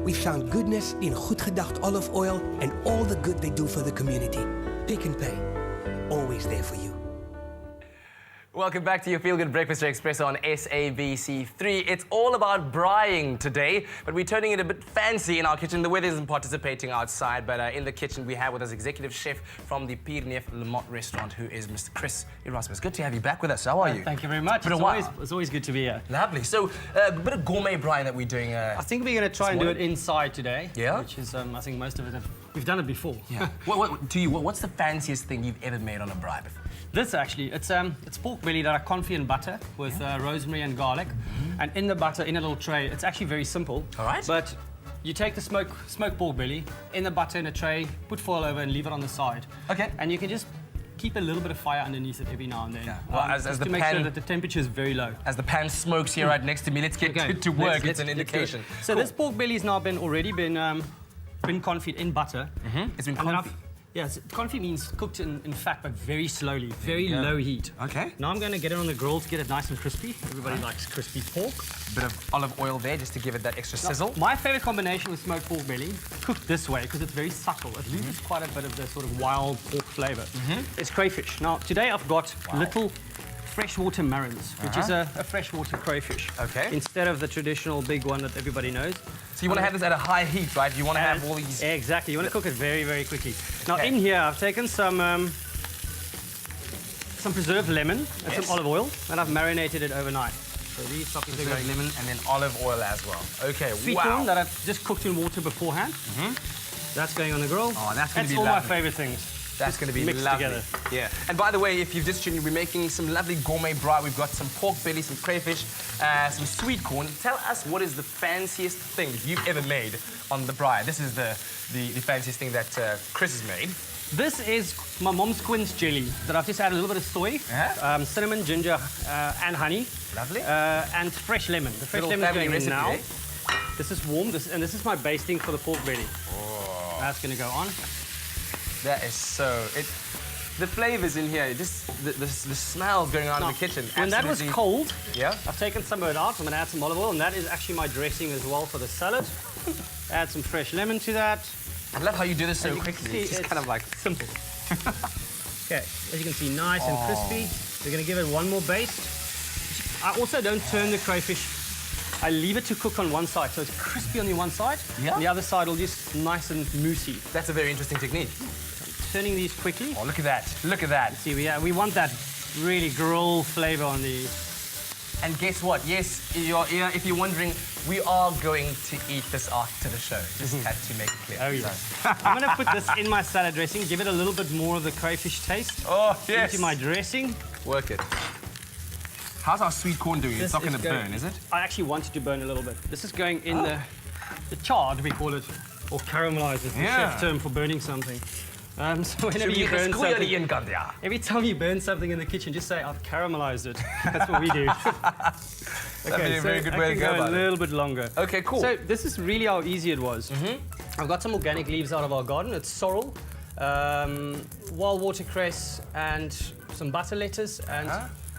we found goodness in Goed Gedacht olive oil and all the good they do for the community. Pick and Pay, always there for you. Welcome back to your Feel Good Breakfast Expresso on SABC3. It's all about braaiing today, but we're turning it a bit fancy in our kitchen. The weather isn't participating outside, but in the kitchen we have with us executive chef from the Pier Neef Le Mott restaurant, who is Mr. Chris Erasmus. Good to have you back with us. How are you? Thank you very much. It's always good to be here. Lovely. So, a bit of gourmet braai that we're doing. I think we're going to try and do it inside today. Yeah? Which is, I think most of it, we've done it before. Yeah. What's the fanciest thing you've ever made on a braai before? This actually, it's pork belly that I confit in butter with rosemary and garlic. And in the butter, in a little tray, it's actually very simple. All right. But you take the smoked pork belly, in the butter in a tray, put foil over and leave it on the side. Okay. And you can just keep a little bit of fire underneath it every now and then. Yeah. Well, as just the to make pan, sure that the temperature is very low. As the pan smokes here right next to me, let's get to work. It's an indication. So this pork belly has now already been confit in butter. It's been confit. Yes, confit means cooked in fat, but very slowly, very low heat. Okay. Now I'm going to get it on the grill to get it nice and crispy. Everybody likes crispy pork. Bit of olive oil there just to give it that extra sizzle. My favorite combination with smoked pork belly, cooked this way because it's very subtle. It loses quite a bit of the sort of wild pork flavor. It's crayfish. Now today I've got little freshwater marrons, which is a freshwater crayfish. Okay. Instead of the traditional big one that everybody knows. So you want to have this at a high heat, right? You want to have all these... Exactly. You want to cook it very, very quickly. Now in here I've taken some preserved lemon and some olive oil, and I've marinated it overnight. So these toppings are going lemon and then olive oil as well. Okay, sweet corn that I've just cooked in water beforehand. That's going on the grill. Oh, that's going to be all lovely. my favorite things. That's going to be mixed lovely. together. Yeah. And by the way, if you've just tuned in, we're making some lovely gourmet braai. We've got some pork belly, some crayfish, some sweet corn. Tell us what is the fanciest thing that you've ever made on the braai. This is the fanciest thing that Chris has made. This is my mom's quince jelly that I've just added a little bit of soy, cinnamon, ginger, and honey. Lovely. And fresh lemon. The fresh lemon is going in now. Eh? This is warm, and this is my basting for the pork belly. Oh. That's going to go on. That is so... The flavors in here, just the smells going on in the kitchen. When that was cold, I've taken some of it out. I'm going to add some olive oil, and that is actually my dressing as well for the salad. Add some fresh lemon to that. I love how you do this so quickly. It's just kind of like... simple. Okay, as you can see, nice and crispy. We're going to give it one more baste. I also don't turn the crayfish. I leave it to cook on one side, so it's crispy on the one side. Yeah. And the other side will just nice and moosey. That's a very interesting technique. Turning these quickly. Oh, look at that. Look at that. See, we want that really grill flavor on the... And guess what? Yes, if you're wondering, we are going to eat this after the show. Just had to make it clear. Oh, yes. I'm going to put this in my salad dressing, give it a little bit more of the crayfish taste. Oh, yes. Into my dressing. Work it. How's our sweet corn doing? It's not going to burn, is it? I actually want it to burn a little bit. This is going in the charred, we call it, or caramelized is the chef term for burning something. So whenever you burn something, every time you burn something in the kitchen, just say, I've caramelized it. That's what we do. That'd be a very good way to go about it. A little bit longer. Okay, cool. So this is really how easy it was. I've got some organic leaves out of our garden. It's sorrel, wild watercress, and some butter lettuce, and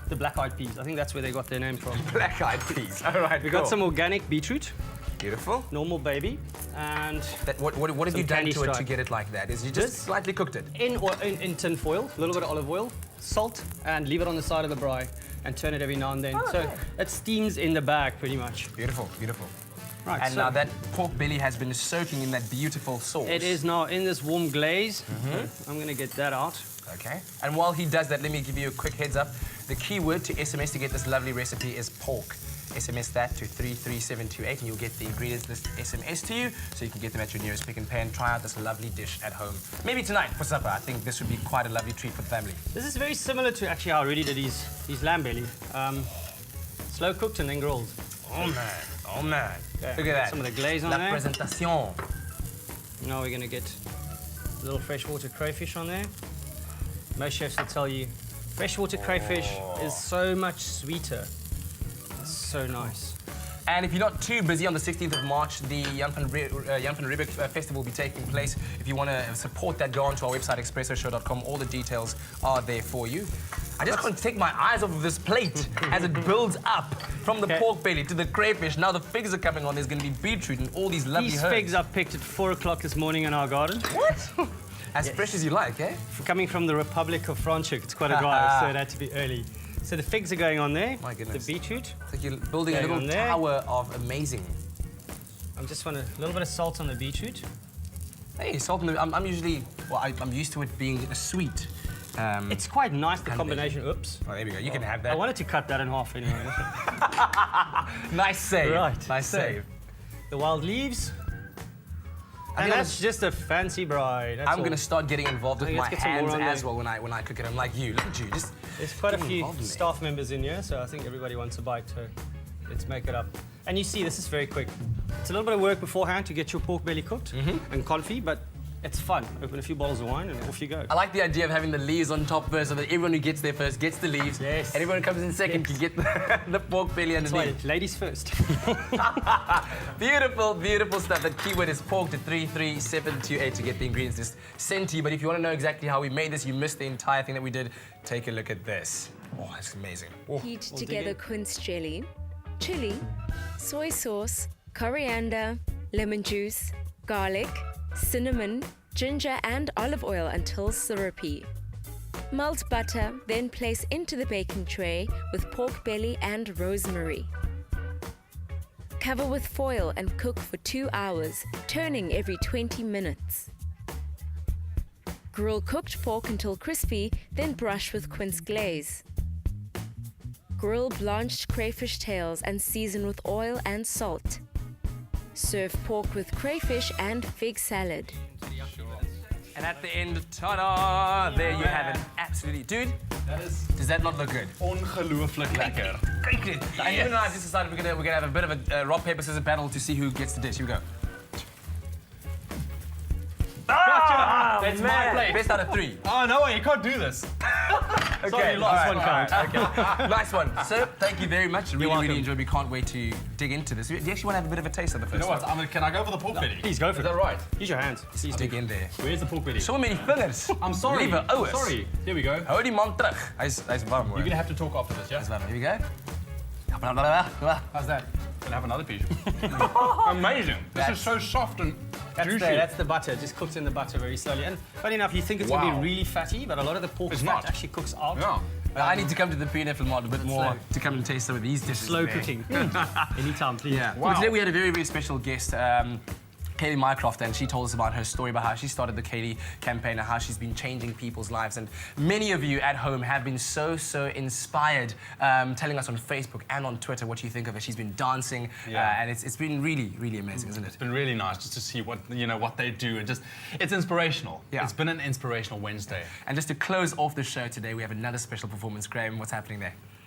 the black-eyed peas. I think that's where they got their name from. Black-eyed peas. All right, we got some organic beetroot. Beautiful. Normal baby. And what have you done to it to get it like that? Is you just slightly cooked it? In tin foil, a little bit of olive oil, salt, and leave it on the side of the braai and turn it every now and then. So it steams in the bag pretty much. Beautiful, beautiful. Right, and now that pork belly has been soaking in that beautiful sauce. It is now in this warm glaze. I'm going to get that out. Okay. And while he does that, let me give you a quick heads up. The key word to SMS to get this lovely recipe is pork. SMS that to 33728 and you'll get the ingredients list SMS to you so you can get them at your nearest Pick and Pay and try out this lovely dish at home. Maybe tonight for supper. I think this would be quite a lovely treat for the family. This is very similar to actually how I already did these lamb belly. Slow cooked and then grilled. Oh man, oh man. Okay. Look at that. Some of the glaze on there. La presentation. Now we're going to get a little freshwater crayfish on there. Most chefs will tell you freshwater crayfish is so much sweeter. It's so nice. And if you're not too busy, on the 16th of March, the Jan van Riebeeck Festival will be taking place. If you want to support that, go on to our website, expressoshow.com. All the details are there for you. I just can't take my eyes off of this plate as it builds up from the pork belly to the crayfish. Now the figs are coming on. There's going to be beetroot and all these lovely These herbs. figs I picked at 4 o'clock this morning in our garden. What? As fresh as you like, eh? Coming from the Republic of Franschhoek, it's quite a drive, so it had to be early. So the figs are going on there. My goodness. The beetroot. It's like you're building a Going little on there. tower of amazing. I'm just want a little bit of salt on the beetroot. Hey, salt and I'm usually, well, I'm used to it being sweet. It's quite nice, the and combination. Oops. Oh, there we go. You can have that. I wanted to cut that in half anyway. Nice save. Right. Nice So, save. The wild leaves. And that's just a fancy bride. I'm going to start getting involved with Okay, my let's get some more hands on as there. well when I cook it. I'm like you. Look at you. Just There's quite a get few involved in there. staff members in here, so I think everybody wants a bite, so let's make it up. And you see, this is very quick. It's a little bit of work beforehand to get your pork belly cooked and confit, but it's fun. Open a few bottles of wine and off you go. I like the idea of having the leaves on top first, so that everyone who gets there first gets the leaves. Yes. And everyone who comes in second can get the pork belly That's why, underneath. ladies first. Beautiful, beautiful stuff. That keyword is pork to 33728 to get the ingredients just sent to you. But if you want to know exactly how we made this, you missed the entire thing that we did, take a look at this. Oh, that's amazing. Oh. Heat dig together in. quince jelly, chili, soy sauce, coriander, lemon juice, garlic, cinnamon, ginger and olive oil until syrupy. Melt butter, then place into the baking tray with pork belly and rosemary. Cover with foil and cook for 2 hours, turning every 20 minutes. Grill cooked pork until crispy, then brush with quince glaze. Grill blanched crayfish tails and season with oil and salt. Serve pork with crayfish and fig salad. And at the end, ta-da! There you have it. Absolutely. Dude, does that not look good? Ongelooflijk lekker. Great. And even though I've just decided we're gonna have a bit of a rock, paper, scissors battle to see who gets the dish. Here we go. That's My plate. Best out of 3. Oh, no way, you can't do this. Okay, you lost one count. Okay. Nice one. So, thank you very much. Really enjoyed. We can't wait to dig into this. Do you actually want to have a bit of a taste of the You first know what, can I go for the pork belly? Please go for Is it. that right? Use your hands. Please dig in there. Where's the pork belly? So many fingers. I'm sorry. Liewe ouwes. Sorry. Here we go. Hou die man terug. Hy's warm hoor. You're gonna have to talk after this, yeah? Hy's warm. Here we go. How's that? Can I have another piece? Amazing. This is so soft and juicy. That's the butter. It just cooks in the butter very slowly. And funny enough, you think it's going to Wow. be really fatty, but a lot of the pork It's fat not. actually cooks out. Yeah. I need to come to the P&F Lamont a bit more slow. to come and taste some of these dishes. Slow there. cooking. Anytime, please. Yeah. Wow. Well, today we had a very, very special guest, Kaylee Mycroft, and she told us about her story, about how she started the Kaylee campaign and how she's been changing people's lives. And many of you at home have been so inspired, telling us on Facebook and on Twitter what you think of her. She's been dancing, Yeah. and it's been really, really amazing, isn't it? It's been really nice just to see what they do, and just it's inspirational. Yeah. It's been an inspirational Wednesday. And just to close off the show today, we have another special performance. Graham, what's happening there?